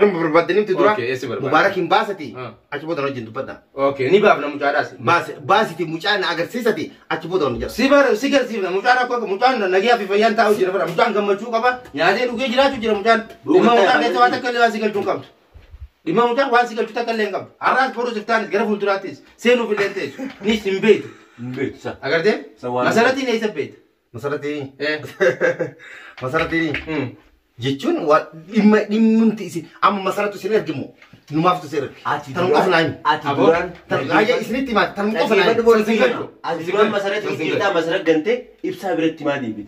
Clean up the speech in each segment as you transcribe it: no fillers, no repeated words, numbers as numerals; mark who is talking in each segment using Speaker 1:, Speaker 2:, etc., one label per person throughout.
Speaker 1: أنا مبردني تدرا
Speaker 2: أوكي إسي برباد
Speaker 1: مبارك إن باساتي أشوفه ده نجند بدنا
Speaker 2: أوكي نبابنا مجارس
Speaker 1: باساتي مجانا أجر سيساتي أشوفه ده نجند
Speaker 2: سيبنا مجانا كوك مجانا نجيا في فيان تاو جرا فرا مجانا كم مشوا كبا يعني لو جرا تجرا مجانا لما مجانا كده واتا كله واسيكل تونكم لما مجانا واسيكل تتكلم كم أراس بروز فتان جرا فلتراتيس سينو في اللينتج نيس مبيت أجر ده مسألة نيس بيت
Speaker 1: مسألة جيتون وإما تيسي أما مسألة تسير جمو نماف تسير تنقف نايم
Speaker 3: أتدوران
Speaker 1: هاي إسنيتي ما تنقف نايم
Speaker 3: أتدوران مسألة تيجي مسألة جنتة إبسا بريت ما دي بيد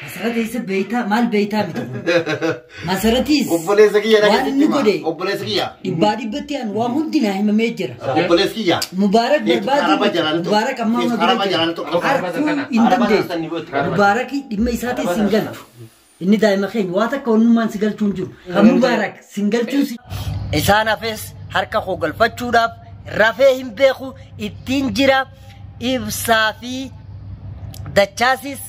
Speaker 4: مسألة تيسي بيتا مال بيتا بيتو مسألة تيس
Speaker 1: أبولي سكيا
Speaker 4: وان نقولي
Speaker 1: أبولي سكيا
Speaker 4: إبادي بتيان وهم دينا هم ميجرا
Speaker 1: أبولي سكيا
Speaker 4: مبارك بربادي مبارك أما نقولي عارفو إندم مبارك إما إساتي سنجل إني دائما خين واتا كون من سنجل تونجو هم مبارك سنجل تونسي إسانا فيس هركا خوغل فتشوراب رافهم بيخو التنجرا إبسافي دچاسيس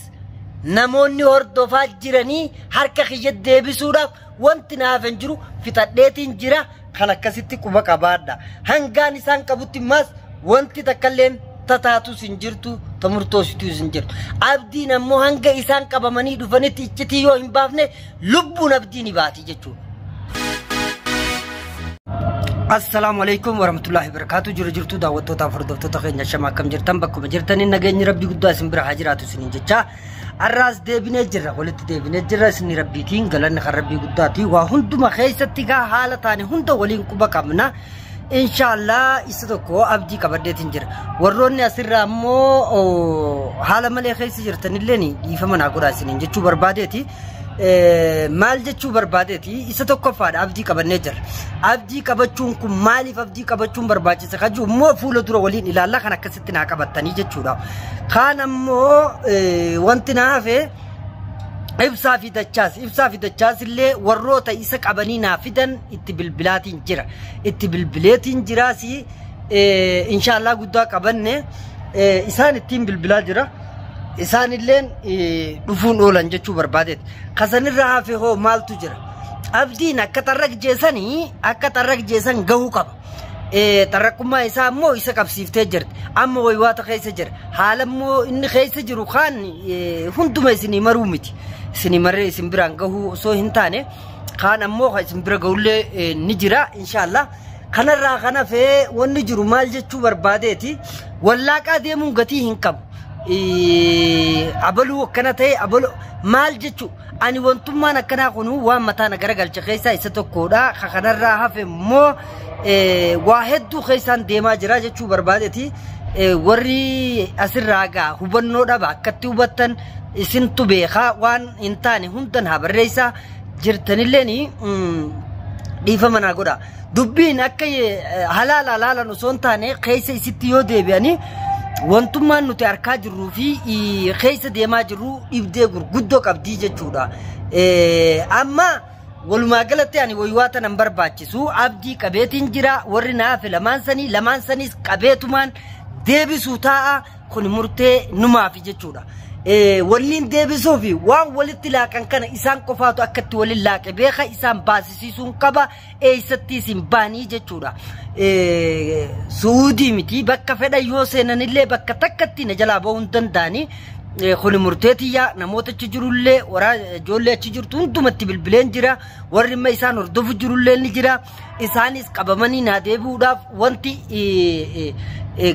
Speaker 4: namoonni hordofaa jiranii harka kiyya deebisuudhaaf wanti naaf hin jiru fitadheetiin jira kan akkasitti quba qabaadha hangaan isaan qabutti mas wanti takkalleen tataatus hin jirtu tamurtoositus hin jirtu abdiin ammoo hanga isaan qabamanii dhufanitti iccitii yoo hin baafne lubbuun abdiin baati jechuudha. السلام عليكم ورحمة الله وبركاته جرجرتو دعوتو تفردوتو تخيل شما كم جرتم بكم جرتني نجني ربي قدوا اسم برا حجرات سنين جتة الراس دبنا جرا قلت دبنا جرا سني ربي تين قالن خربي قداتي وهندو ما خيستي كا حالة ثانية هندو ولين كوبا كمنا إن شاء الله يصدقوا أبدي كبردة تنجر وروني أسر أمو حالة ملء خيس جرتني لني يفهمنا أقول سنين جتشو بربادتي maal jechuu barbaadeeti isa tokkoffaadha abdii qabannee jira abdii qabachuun kun maaliif abdii qabachuun barbaachisa kajuu immoo fuula dura waliin ilaalla kan akkasitti naa qabattanii jechuudha kaan ammoo wanti naa hafe ibsaa fi dachaas illee warroota isa qabanii naa fidan itti bilbilaatiin jira itti bilbileetiin jiraasi inshaallah guddaa qabanne isaan ittiin bilbilaa jira إسان اللين دفون أولان جتشو بربادت خسن الرهافي هو مالتو جرا أبدينا كترك جيسان قهو قب تركما إسا مو إسا قب سيفتي جرد أما ويواتا خيسا جر حالا مو إن خيسا جرو خان هندو ما إسني مرومتي إسني مري إسن بران قهو سو هنتاني خان أمو خي إسن برا قولي نجرا إن شاء الله خان الرهانا في ونجرو مال جتشو بربادتي واللاقا ديمون قتي هنكب أبلو كناتي أبلو مال جتشو أني وانتم ما نكنا خنو وام متانا غرقل خيسا يستو كودا خخنا راها في مو واحد دو خيسان ديما جرا جتشو بربادتي وري أسر راقا هبنو دابا كتو بطن سنتو بيخا وان انتاني هندن هابريسا جرتني لني ديفا منا قودا دبين أكي حلالا نسونتاني خيسا يستيو ديبياني wantummaan nuti arkaa jirruu fi keessa deemaa jirru ibdee gurguddoo qabdii jechuudha amma walumaa galatti ani waywaata nan barbaachisu abdii qabeetiin jira warri naaf lamaan saniis qabeetumaan deebisuu taa'a kun murtee numaaf jechuudha waliin deebisuu fi waan walitti laaqan kana isaan qofaatu akkatti waliin laaqe beeka isaan baasisiisuun qaba eessatti isin baanii jechuudha suudii miti bakka fedha yoo seenanillee bakka takkatti na jalaa ba'uun danda'anii kun murteetiyyaa namoota achi jirullee waraa ijoollee achi jirtu hundumatti bilbileen jira warri imma isaan hordofu jirullee ni jira isaanis qabamanii naa deebi'uudhaaf wanti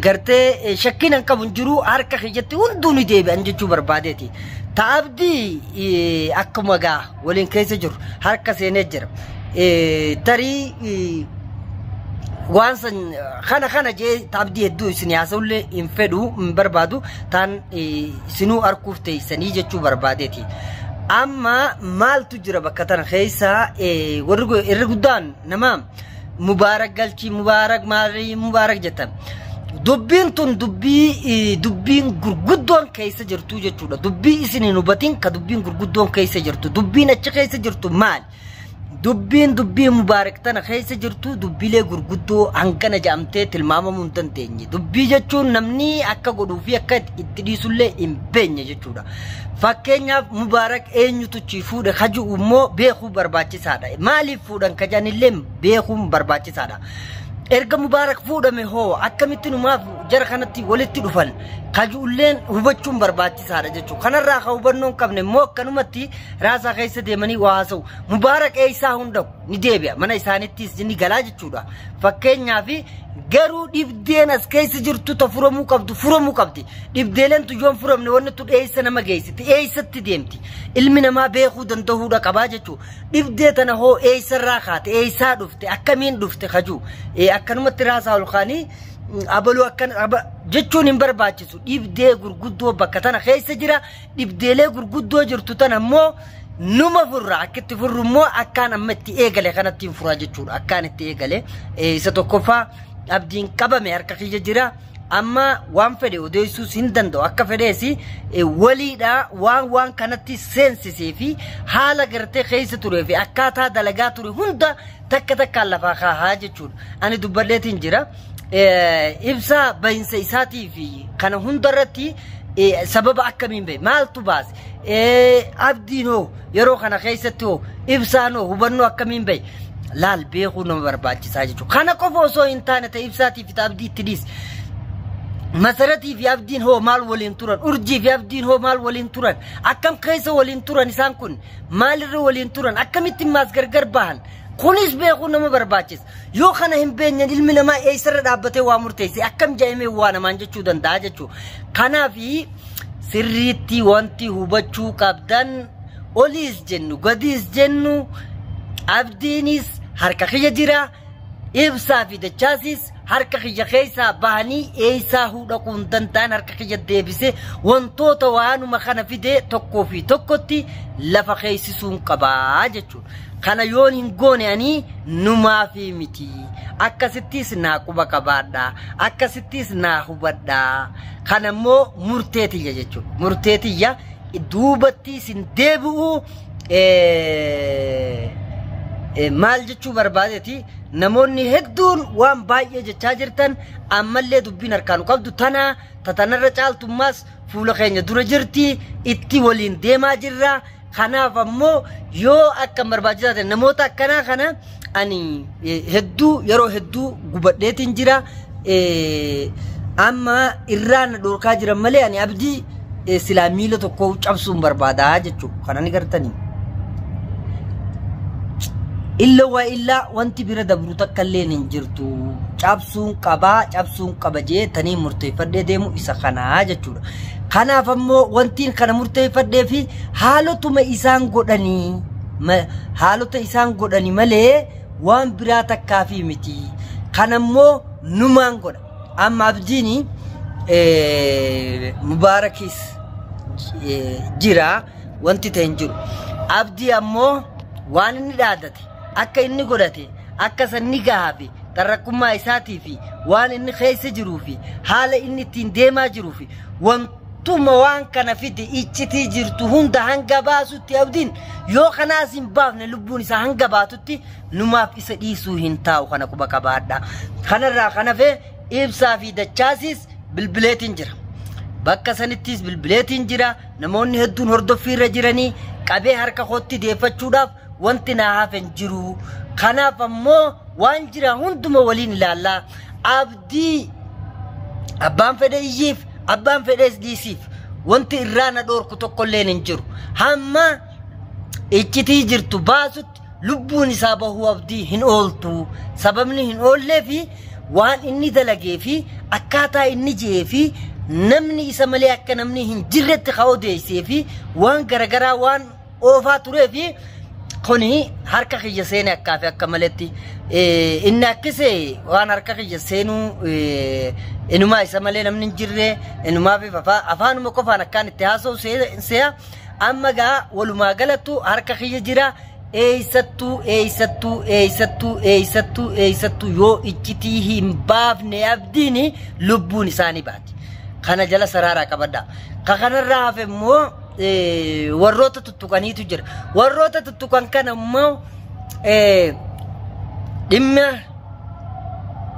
Speaker 4: gartee shakkiin qabu jiru harka kiyyatti hunduu ni deebi'an jechuu barbaadeeti ta'abdii akkuma gaa waliin keessa jiru harka seenee jira tarii waan san kana jee ta'abdii hedduu isin yaasawullee hin fedhu hin barbaadu taan isinuu arguuf teessanii jechuu barbaadeeti amma maaltu jira bakka tana keessa warri guddaan nama mubaarak galchii mubaarak jettan dubbiin tun dubbiin gurguddoon keessa jirtu jechuudha dubbii isin hin hubatin ka dubbiin gurguddoon keessa jirtu dubbiin achi keessa jirtu maal dubbii mubaaraktan keessa jirtu dubbiilee gurguddoo hangana jaamtee tilmaamamuu hin dandeenye dubbii jechuun namni akka godhuu fi akka itti dhiisullee hin beenye jechuudha fakkeenyaaf mubaarak eenyutu chi fuudha kaju immoo beekuu barbaachisaadha maaliif fuudhan kajanillee beekuun barbaachisaadha erga mubaarak fuudhame hoo akkamitti numaaf jara kanatti walitti dhufan kajuulleen hubachuun barbaachisaadha jechuudha kanarraa ka hubannoon qabne immoo akkanumatti raasaa keessa deemanii waa haasa'u mubaarak eeysaa hunda ni deebi'a mana isaanittis ni galaa jechuudha fakkeenyaaf garuu dhibdeen as keessa jirtu ta furamuu qabdi dhibdeeleen tu yoon furamne wanni tu eeysa nama geessiti eeysatti deemti ilmi namaa beekuu danda'uudha qabaa jechuudha dhibdee tana hoo eeysarraa kaate eeysaa dhufte akkamiin dhufte kajuu akkanumatti raasaa olkaanii abaluu akkan jechuun hin barbaachisu dhibdee gurguddoo bakka tana keessa jira dhibdeelee gurguddoo jirtu tana immoo numa furra akkitti furru immoo akkaan amma itti eegale kanatti fura jechuudha akkaan itti eegale isa tokkoffaa abdiin qabame harka kiyya jira amma waan fedhe odeessuus hin danda'u akka fedheesi waliidha waan kanatti seensisee fi haala gartee keessa turee fi akkaataa dalagaa ture hunda takka lafaa kaahaa jechuudha ani dubbadheetiin jira ibsa bayinsa isaatii fi kana hundarratti sababa akkamiin bahe maaltu baase abdiin hoo yeroo kana keessatti hoo ibsaan hoo hubannoo akkamiin bahe laal beekuu nama barbaachisaa jechuudha kana qofa osoo hin taane ta'e ibsaatii fi abdii itti dhiis masaratii fi abdiin hoo maal waliin turan urjii fi abdiin hoo maal waliin turan akkam keessa waliin turan isaan kun maalirra waliin turan akkamittiin maas gargar bahan kunis beekuu nama barbaachisa yoo kana hin beenyan ilmi namaa eessarra dhaabbatee waa murteesse akkam jaa'imee waa namaan jechuu danda'a jechuudha kanaaf sirriitti wanti hubachuu qabdan oliis jennu gadiis jennu abdiinis harka kiyya jira ibsaa fi dachaasis harka kiyya keessaa bahanii eessaa hudhaquun danda'an harka kiyya deebise wantoota waanuma kana fide tokkoo fi tokkotti lafa keessisuun qabaa jechuudha kana yoon hin goone ani numaa fi miti akkasittis naa quba qabaadha akkasittis naa hubadha kana immoo murteetiyya jechuudha murteetiyya duubatti sin deebi'u maal jechuu barbaadeeti namoonni hedduun waan baay'ee jechaa jirtan ammallee dubbiin harkaan qabdu tanarra caaltummaas fuula keenya dura jirti itti waliin deemaa jirra kanaaf ammoo yoo akka barbaachisaa ta'e namoota akkanaa kana ani yeroo hedduu gubadheetiin jira amma irraan dhorkaa jiran malee ani abdii silaa miila tokko cabsuun barbaadaa jechuudha kanani gartanii illa wanti bira dabru takka illee hin jirtu cabsuun qaba jeetanii murteeffadhee deemu isa kanaa jechuudha kanaaf ammoo wantiin kana murteeffadhee fi haalotuma isaan godhanii malee waan biraa takkaafi miti kanammoo numaan godha amma abdiini mubaarakis jira wanti ta'e hin jiru abdii ammoo waan inni dhaadate akka inni godhate akka sanni gaafi tarrakkummaa isaatii fi waan inni keessa jiruu fi haala inni ittiin deemaa jiruu fi wantuma waan kana fide iccitii jirtu hunda hanga baasutti abdiin yoo kanaas hin baafne lubbuun isaa hanga baatutti numaaf isa dhiisuu hin taa'u kana quba qabaadha kanarraa kanafee ibsaa fi dachaasis bilbileetiin jira bakka sanittis bilbileetiin jira namoonni hedduun hordoffiirra jiranii qabee harka kootti deeffachuudhaaf wanti naa hafen jiru kanaaf ammoo waan jira hunduma waliin ilaallaa abdii abbaan fedhe iyyiif abbaan fedhees dhiisiif wanti irraa na dhoorku tokkollee hin jiru hamma iccitii jirtu baasutti lubbuun isaa bahuu abdii hin ooltu sababni hin oollee fi waan inni dalagee fi akkaataa inni jee fi namni isa malee akka namni hin jirretti odeessee fi waan garagaraa waan oofaa turee fi kuni harka kiyya seene akkaafi akka maletti inni akkise waan harka kiyya seenuu inumaa isa malee namni hin jirre inumaa fi afaanuma qofaan akkaan itti haasa'u se'a amma gaa walumaa galattu harka kiyya jira eeysattuu yoo iccitii hin baafne abdiini lubbuun isaanii baati kana jala saraaraa qabadha kanarraa hafe immoo warroota tuttuqaniitu jira warroota tuttuqan kana immoo dhimma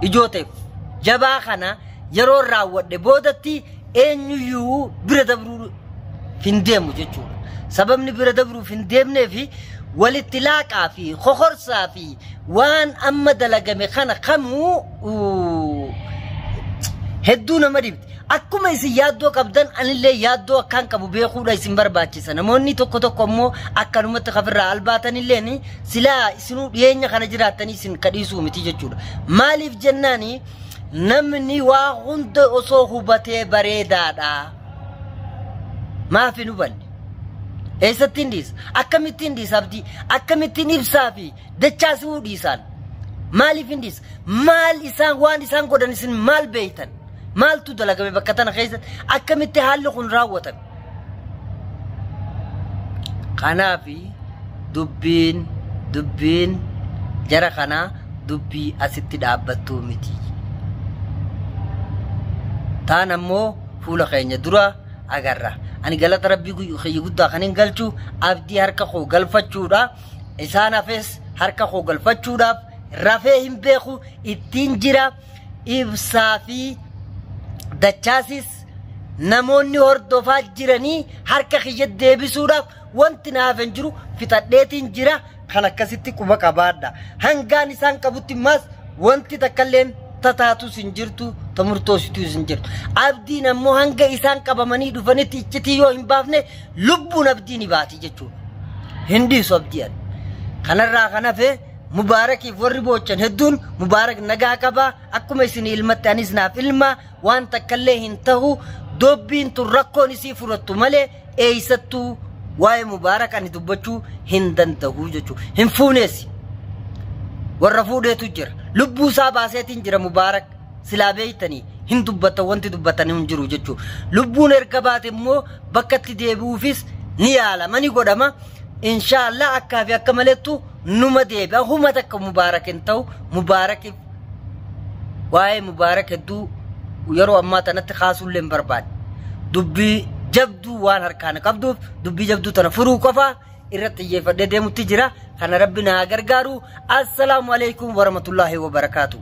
Speaker 4: ijooteef jabaa kana yeroo raawwadhe boodatti eenyuyyuu bira dabruu hin deemu jechuudha. Sababni bira dabruu hin deemneefi walitti laaqaa fi kokorsaa fi waan amma dalagame kana kamuu hedduu nama dhibdi. Akkuma isin yaaddoo qabdan anillee yaaddoo akkaan qabu beekuudha isin barbaachisa. Namoonni tokko tokko immoo akkanumatti kafirraa albaatanillee silaa isinuu dhiyeenya kana jiraatanii isin kadhiisuu miti jechuudha. Maaliif jennaani namni waa hunda osoo hubatee bareedaadha. Maaf hin hubanne? Eessattiin dhiisa? Akkamittiin dhiisa abdii? Akkamittiin ibsaa fi dachaasuu dhiisaan? Maaliif hin dhiisa? Maal isaan waan isaan godhan isin maal beeytan? Maaltu dalagame bakka tana keessatti akkamitti haalli kun raawwatame? Kanaafi dubbiin jara kanaa dubbii asitti dhaabbattuu miti. Taan ammoo fuula keenya dura agarra. Ani galata rabbii kiyya guddaa kan hin galchu abdii harka koo galfachuudha. Isaan hafes harka koo galfachuudhaaf rafee hin beeku ittiin jira ibsaa fi dachaasis namoonni hordofaa jiranii harka kiyya deebisuudhaaf wanti naaf hin jiru fixadheetiin jira kan akkasitti quba qabaadha. Hangaan isaan qabutti maas wanti takkalleen tataatus hin jirtu tamurtoositus hin jirtu. Abdiin ammoo hanga isaan qabamanii dhufanitti iccitii yoo hin baafne lubbuun abdiin baati jechuudha. Hindiisu abdiin. Kanarraa kan hafe Mubaarakiif warri boochan hedduun Mubaarak nagaa qaba akkuma isin ilmatti anis naaf ilma waan takkallee hin ta'u dobbiin tun rakkoon isii furattu malee eeysattuu waa'ee Mubaarak ani dubbachuu hin danda'u jechuudha. Hin fuuneesi. Warra fuudheetu jira. Lubbuu isaa baaseetiin jira Mubaarak silaa beeytanii hin dubbatan wanti dubbatanii hin jiru jechuudha. Lubbuun erga baate immoo bakka itti deebi'uufis ni yaalama ni godhama. Inshallah akka fi akka malettu numa deebi'a huma takka Mubaarak hin ta'u Mubaarakiif waa'ee Mubaarak hedduu yeroo ammaa tanatti kaasuullee hin barbaade. Dubbii jabduu waan harkaan qabduuf dubbii jabduu tana furuu qofa irratti xiyyeeffadhee deemutti jira. Kana Rabbi na gargaaru. Assalaamu alaykum wa rahmatullahi wa barakaatuh.